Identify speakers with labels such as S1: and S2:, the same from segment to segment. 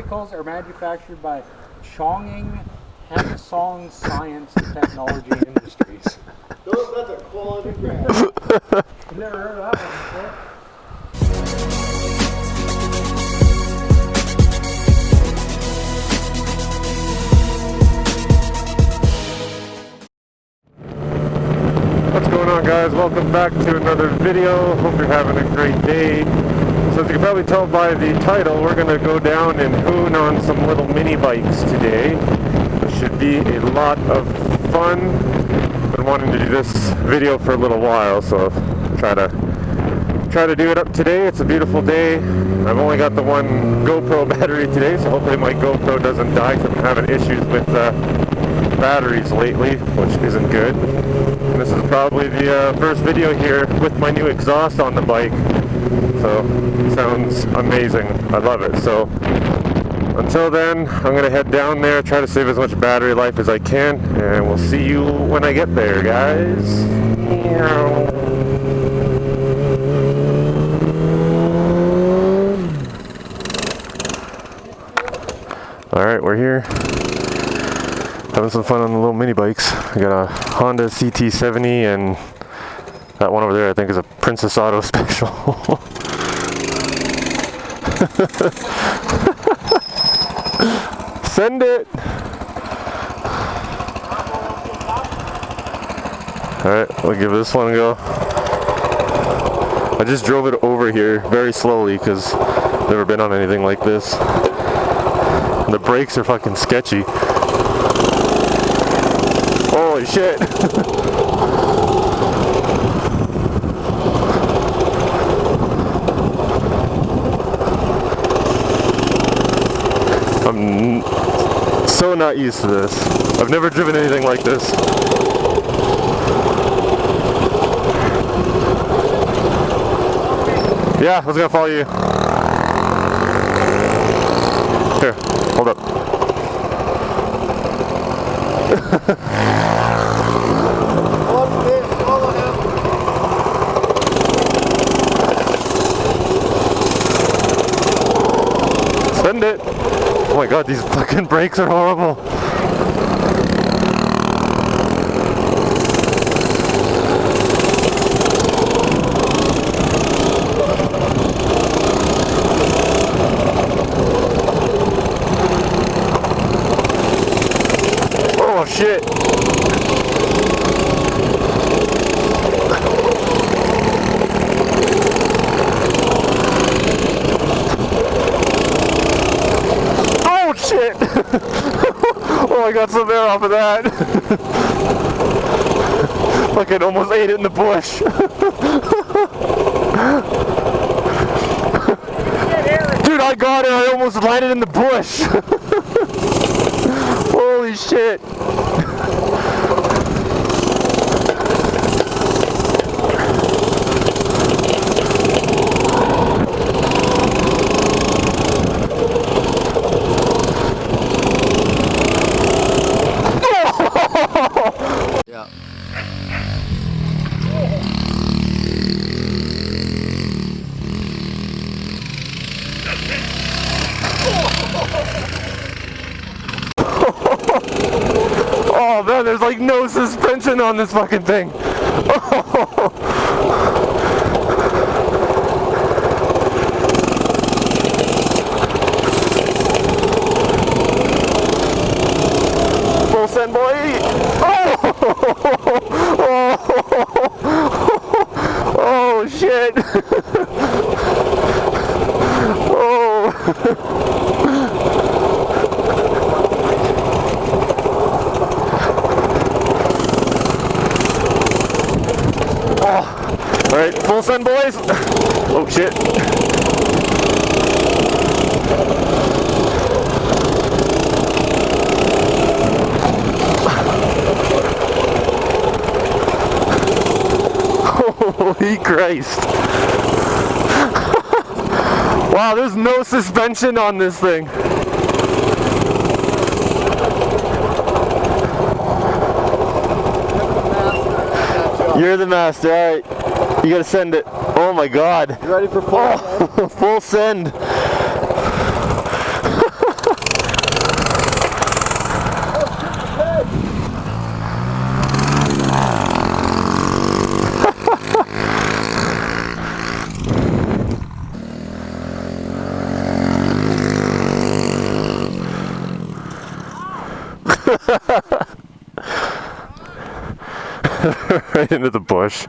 S1: vehicles are manufactured by HOONIng, Hemsong Science and Technology Industries.
S2: That's a quality brand.
S1: I've never heard of that one before.
S3: What's going on, guys? Welcome back to another video. Hope you're having a great day. So as you can probably tell by the title, we're going to go down and hoon on some little mini bikes today. It should be a lot of fun. Been wanting to do this video for a little while, so try to do it up today. It's a beautiful day. I've only got the one GoPro battery today, so hopefully my GoPro doesn't die, because I'm having issues with batteries lately, which isn't good. And this is probably the first video here with my new exhaust on the bike, so it sounds amazing. I love it. So until then, I'm gonna head down there, try to save as much battery life as I can, and we'll see you when I get there, guys. Alright, we're here. Having some fun on the little mini bikes. I got a Honda CT70 and that one over there I think is a Princess Auto Special. Send it! Alright, we'll give this one a go. I just drove it over here very slowly because I've never been on anything like this. And the brakes are fucking sketchy. Holy shit. I'm so not used to this. I've never driven anything like this. Yeah, I was gonna follow you. Here, hold up. Send it! Oh my god, these fucking brakes are horrible. Oh shit! Oh shit! Oh, I got some air off of that. Fucking almost ate it in the bush. Dude, I got it. I almost landed in the bush. Holy shit.
S2: Yeah.
S3: Oh man, there's like no suspension on this fucking thing. Full send, boy. Oh shit. Oh. Alright, full send, boys. Oh shit. Holy Christ. Wow, there's no suspension on this thing. You're the master, alright. You gotta send it. Oh my god.
S2: You ready for full send?
S3: Full send. Right into the bush.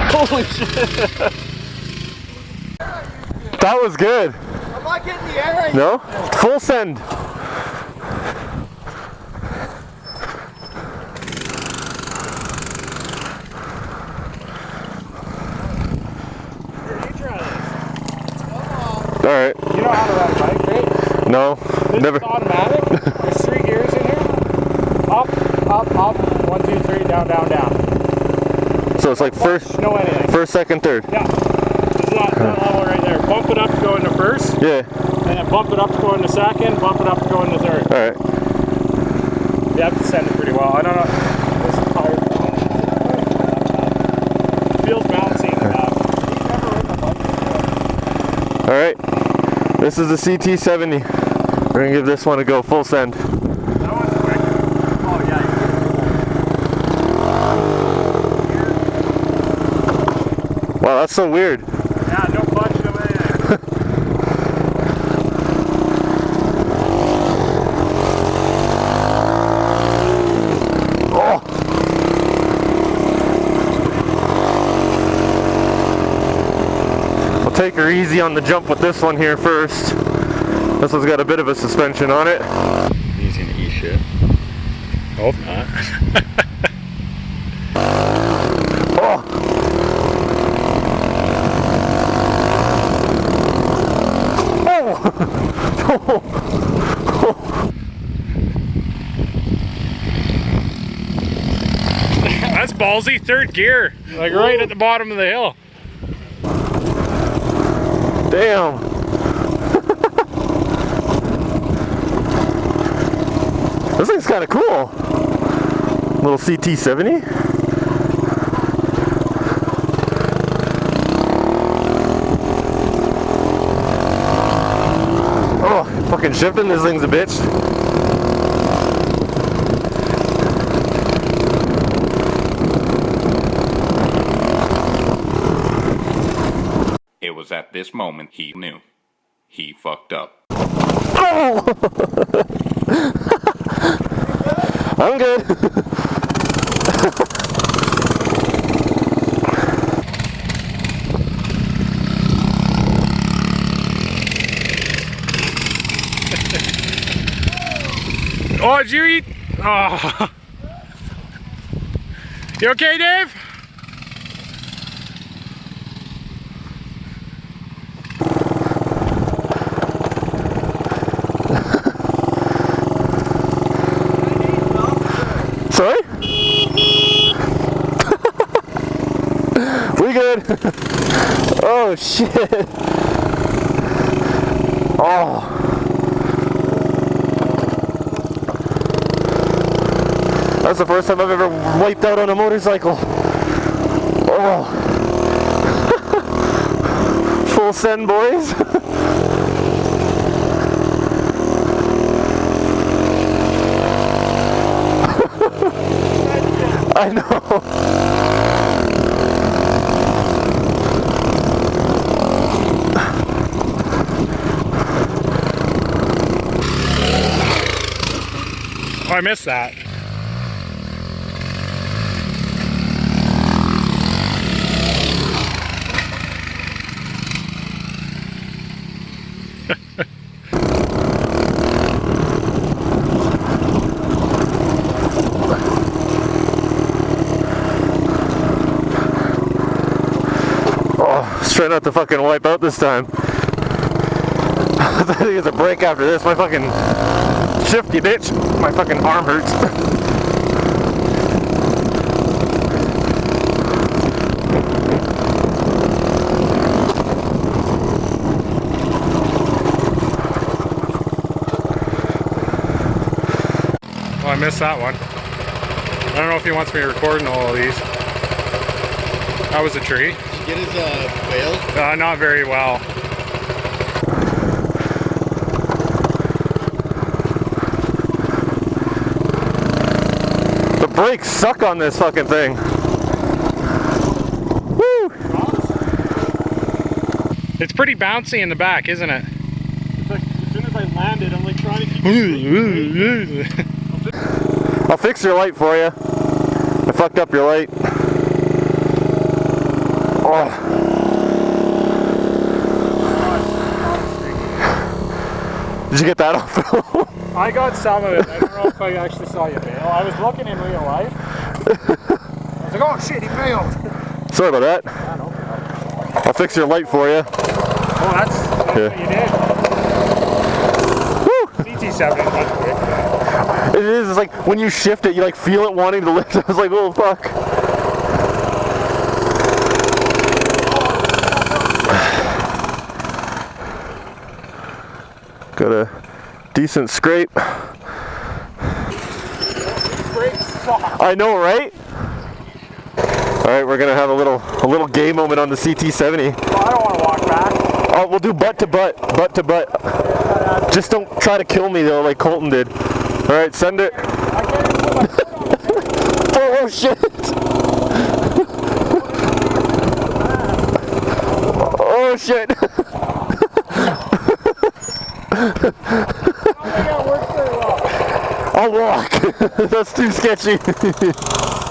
S1: Holy shit!
S3: That was good.
S2: I'm not getting the air.
S3: No? Full send. Alright.
S1: You know how to ride a bike, right?
S3: No.
S1: This
S3: Never.
S1: is automatic. There's 3 gears in here. Up, up, up. 1, 2, 3, down, down, down.
S3: So it's like first,
S1: No anything.
S3: first, second, third.
S1: Yeah. It's that level right there. Bump it up to go into first.
S3: Yeah.
S1: And then bump it up to go into second. Bump it up to go into third.
S3: Alright.
S1: You have to send it pretty well. I don't know. This tire feels bouncy.
S3: Alright. This is the CT70. We're gonna give this one a go. Full send.
S1: That one's quick. Oh yeah.
S3: Wow, that's so weird.
S1: Yeah, no clutch, no anything.
S3: Oh! We'll take her easy on the jump with this one here first. This one's got a bit of a suspension on it.
S1: He's gonna eat shit. Hope not.
S3: Oh!
S1: That's ballsy. 3rd gear. Like right at the bottom of the hill.
S3: Damn! This thing's kind of cool. Little CT70. Oh, fucking shifting this thing's a bitch.
S4: It was at this moment he knew. He fucked up.
S3: Oh! I'm good.
S1: Oh, did you eat? Oh. You okay, Dave?
S3: Sorry? We good? Oh shit. Oh. That's the first time I've ever wiped out on a motorcycle. Oh. Full send, boys. I know.
S1: Oh, I missed that.
S3: Oh, let's try not to fucking wipe out this time. I think it's a break after this. My fucking shifty bitch. My fucking arm hurts.
S5: Well, I missed that one. I don't know if he wants me recording all of these. That was a tree.
S2: Did you get his whale?
S5: Not very well.
S3: The brakes suck on this fucking thing. Woo!
S5: It's pretty bouncy in the back, isn't it?
S1: It's like, as soon as I landed, I'm like trying to keep
S3: I'll fix your light for you. I fucked up your light. Oh. Did you get that off?
S1: I got some of it. I don't know if I actually saw you bail. I was looking in real life. I was like, oh shit, he bailed.
S3: Sorry about that.
S1: I know.
S3: I'll fix your light for you.
S1: Oh, that's what you did.
S3: Woo!
S1: CT7 is much quick.
S3: It is, it's like when you shift it, you like feel it wanting to lift. I was like, oh fuck. Got a decent scrape. I know, right? All right, we're gonna have a little game moment on the CT70.
S1: Well, I don't want to walk back.
S3: Oh, we'll do butt to butt. Just don't try to kill me though, like Colton did. All right, send it.
S1: I can't even put my foot on the thing.
S3: Oh shit! Oh shit!
S1: I don't think that works very well.
S3: I'll walk. That's too sketchy.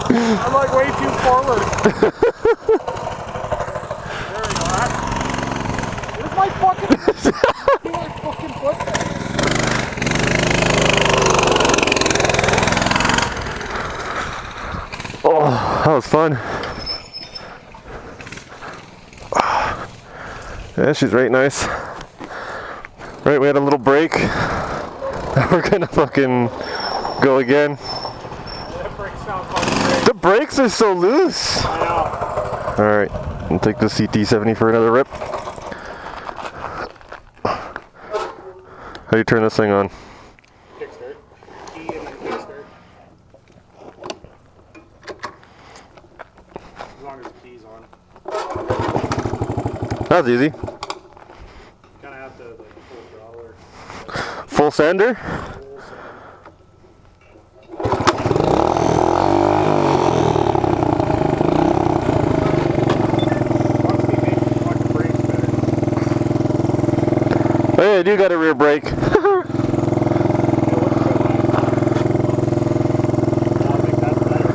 S1: I'm like way too forward. There we go. Where's my fucking foot?
S3: Oh, that was fun. Yeah, she's right nice. Right, we had a little break. We're gonna fucking go again.
S1: That brake sounds like great.
S3: The brakes are so loose.
S1: I know.
S3: Alright, we'll take the CT70 for another rip. How do you turn this thing on?
S1: Kickstart. Key and then kickstart. As long as the key's on.
S3: That's easy.
S1: Kind of have to like full throttle or
S3: Full sender?
S1: full send. Must be making fucking brakes better.
S3: Hey, I do got a rear brake.
S1: It looks good, man. Yeah, I think that's better.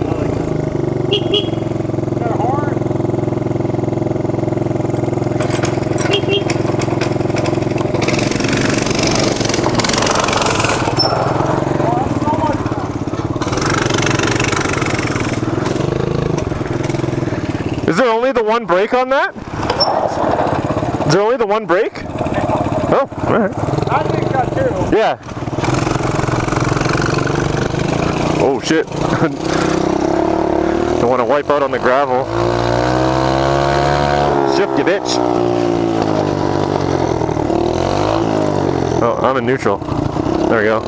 S1: I like that. Got a horn.
S3: Is there only the one brake on that? Is there only the one brake? Oh, alright.
S1: I think it's got two.
S3: Yeah. Oh shit. Don't want to wipe out on the gravel. Shift, you bitch. Oh, I'm in neutral. There we go.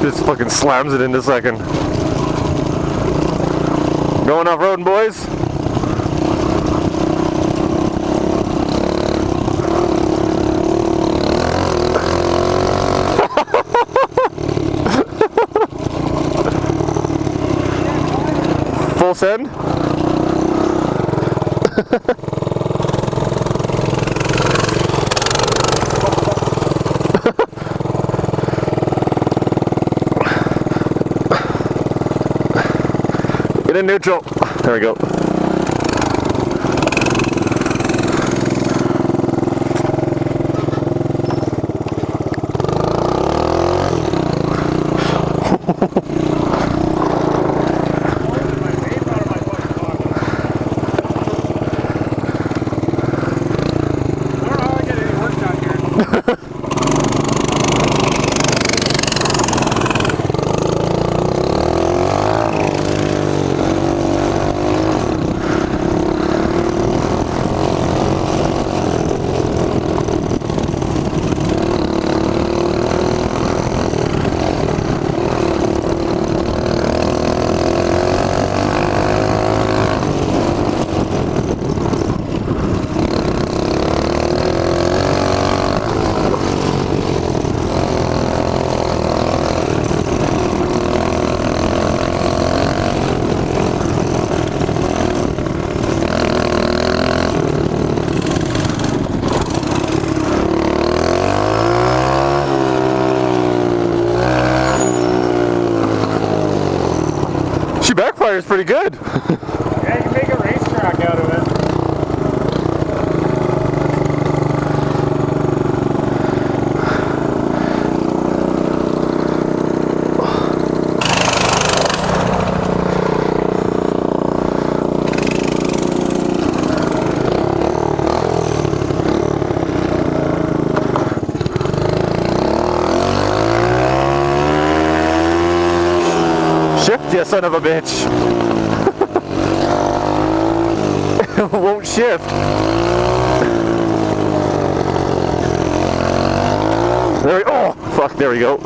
S3: Just fucking slams it in a second. Going off-roading, boys. Full send. Get in neutral. There we go.
S1: Yeah, you can make a racetrack out of it.
S3: Shift, you son of a bitch. It won't shift. There we go. Oh, fuck, there we go.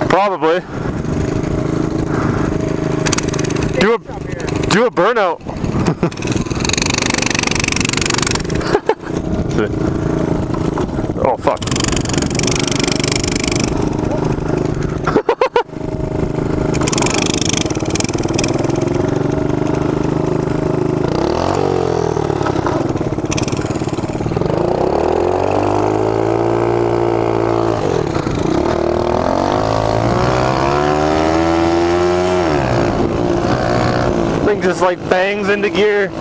S3: Probably. Do a burnout. Oh fuck. Thing just like bangs into gear.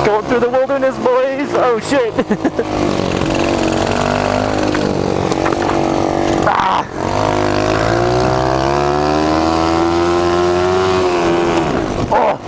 S3: Going through the wilderness, boys. Oh shit. Ah. Oh.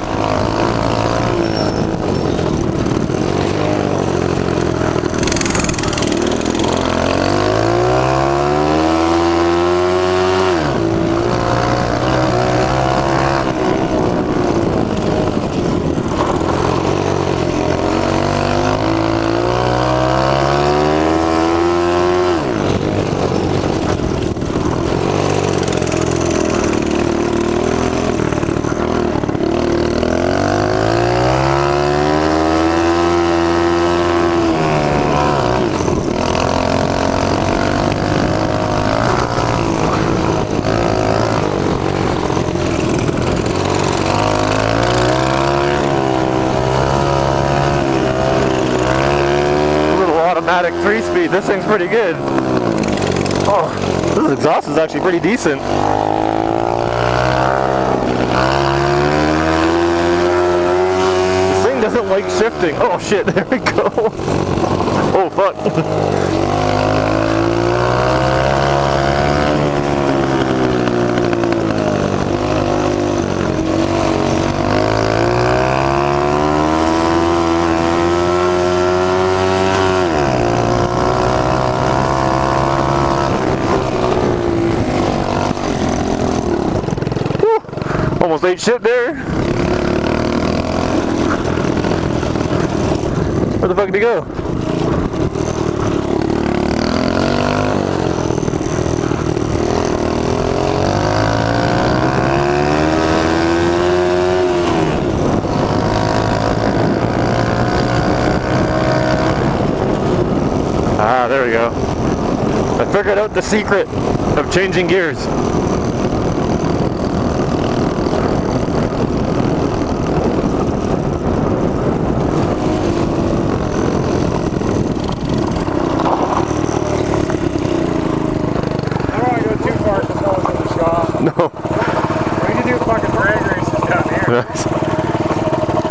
S3: Automatic 3-speed. This thing's pretty good. Oh, this exhaust is actually pretty decent. This thing doesn't like shifting. Oh shit, there we go. Oh fuck. Almost ate shit there. Where the fuck did he go? Ah, there we go. I figured out the secret of changing gears. No.
S1: We need to do fucking drag races down here.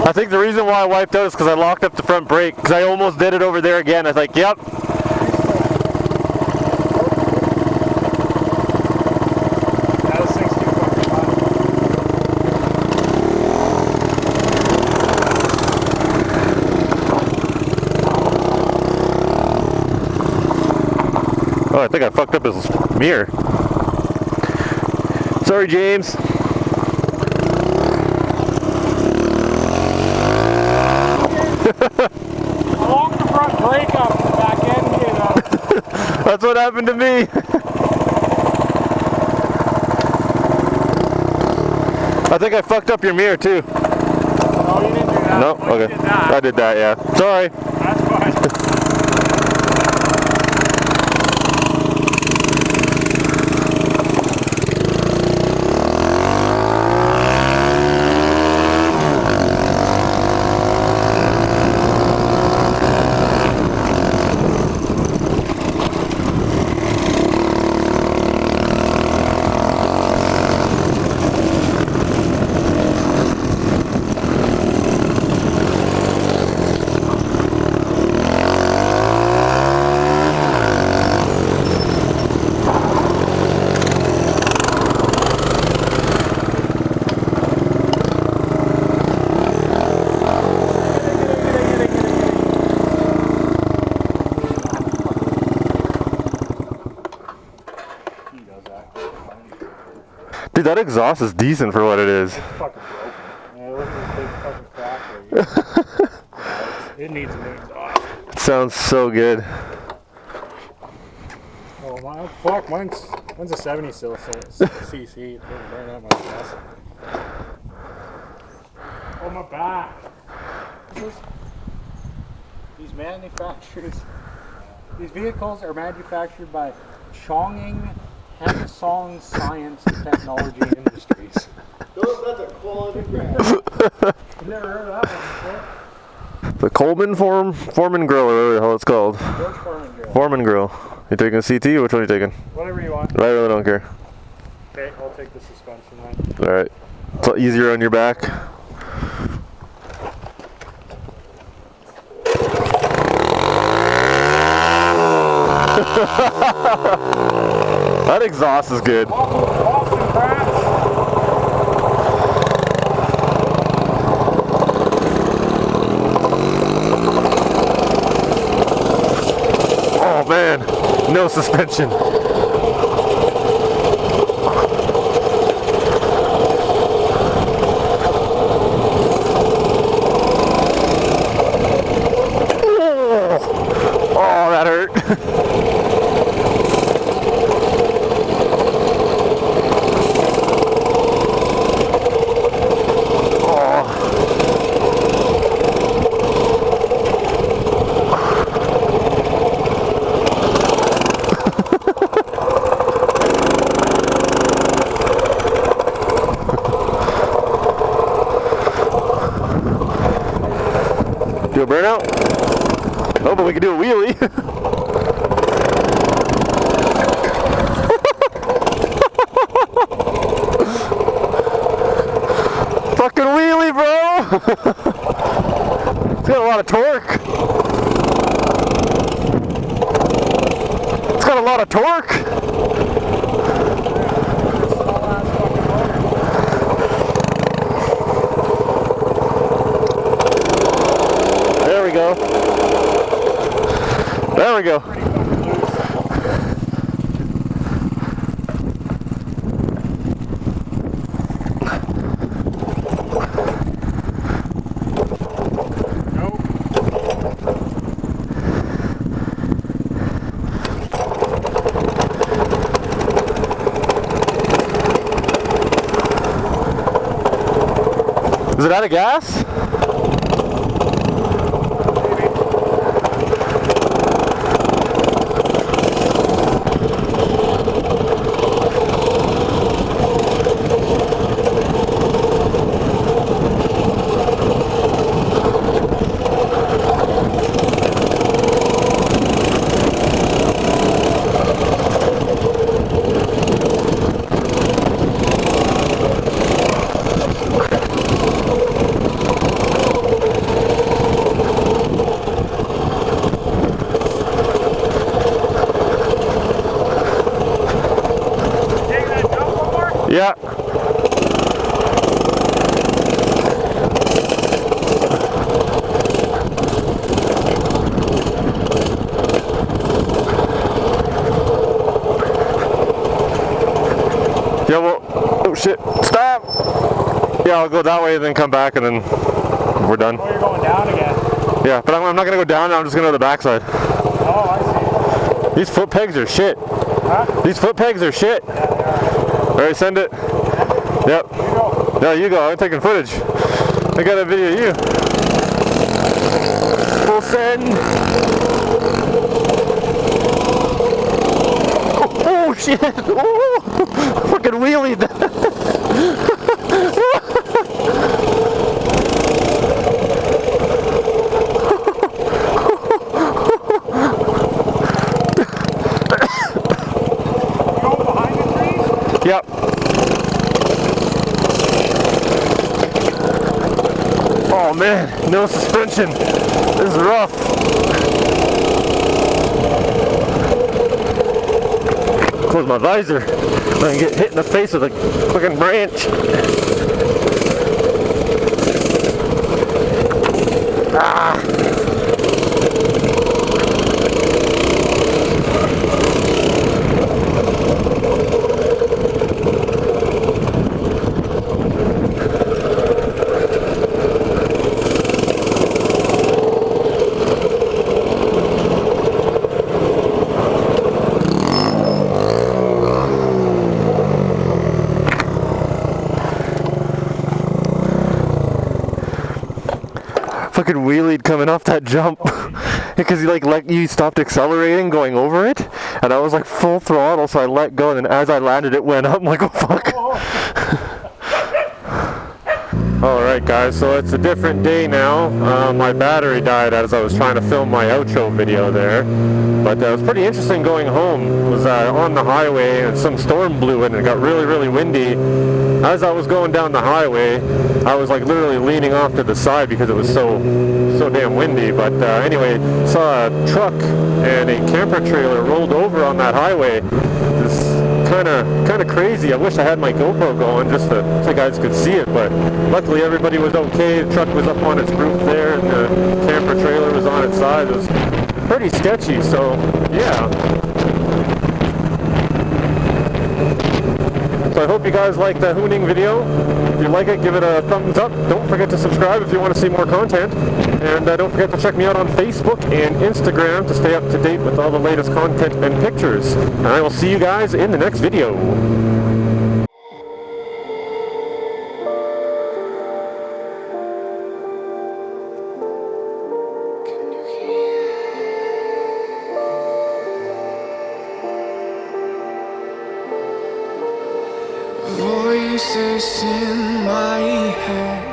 S3: I think the reason why I wiped out is because I locked up the front brake, because I almost did it over there again. I was like, yep.
S1: That was 6 too fucking hot.
S3: Oh, I think I fucked up his mirror. Sorry, James.
S1: I locked the front brake up and the back end came out.
S3: That's what happened to me. I think I fucked up your mirror too.
S1: No, you didn't do that.
S3: No?
S1: Oh, you
S3: Okay.
S1: did that.
S3: I did that, yeah. Sorry.
S1: That's fine.
S3: Dude, that exhaust is decent for what it is.
S1: It's fucking broken. Yeah, look at this big fucking crack right here. It needs a new exhaust.
S3: It sounds so good.
S1: Oh my fuck, mine's a 70 still CC. It doesn't burn that much gas. Oh my back. These vehicles are manufactured by Chongqing Hensong Science and Technology Industries.
S2: That's a quality brand.
S1: I've never heard of that one before.
S3: The Coleman Foreman Grill, or whatever the hell it's called.
S1: George Foreman Grill.
S3: Foreman Grill. You taking a CT or which one are you taking?
S1: Whatever you want.
S3: I really don't care.
S1: Okay, I'll take the suspension then.
S3: Alright. It's a little easier on your back. That exhaust is good.
S1: Boston cracks.
S3: Oh man, no suspension. Oh, that hurt. Do a burnout? Oh, but we can do a wheelie. Fucking wheelie, bro! It's got a lot of torque. It's got a lot of torque. There we go. There we go. Is it out of gas? Yeah. Yeah, well, oh shit, stop! Yeah, I'll go that way and then come back and then we're done.
S1: Oh, you're going down again.
S3: Yeah, but I'm not gonna go down, I'm just gonna go to the backside.
S1: Oh, I see.
S3: These foot pegs are shit.
S1: Huh?
S3: These foot pegs are shit.
S1: Yeah, they are.
S3: Alright, send it. Yep.
S1: You go.
S3: No, you go. I'm taking footage. I got a video of you. Full send. Oh shit! Oh, fucking wheelie that. Yep. Oh man, no suspension. This is rough. Close my visor. I can get hit in the face with a fucking branch. Ah. Fucking wheelied coming off that jump because you stopped accelerating going over it, and I was like full throttle, so I let go, and then as I landed it went up. I'm like, oh fuck. Alright guys, so it's a different day now. My battery died as I was trying to film my outro video there, but it was pretty interesting going home. It was on the highway and some storm blew in and it got really, really windy. As I was going down the highway, I was like literally leaning off to the side because it was so damn windy. But anyway, saw a truck and a camper trailer rolled over on that highway. This kind of crazy. I wish I had my GoPro going just so you guys could see it, but luckily everybody was okay. The truck was up on its roof there and the camper trailer was on its side. It was pretty sketchy, so yeah. So I hope you guys like the hooning video. If you like it, give it a thumbs up. Don't forget to subscribe if you want to see more content. And don't forget to check me out on Facebook and Instagram to stay up to date with all the latest content and pictures. And I will see you guys in the next video.
S6: Voices in my head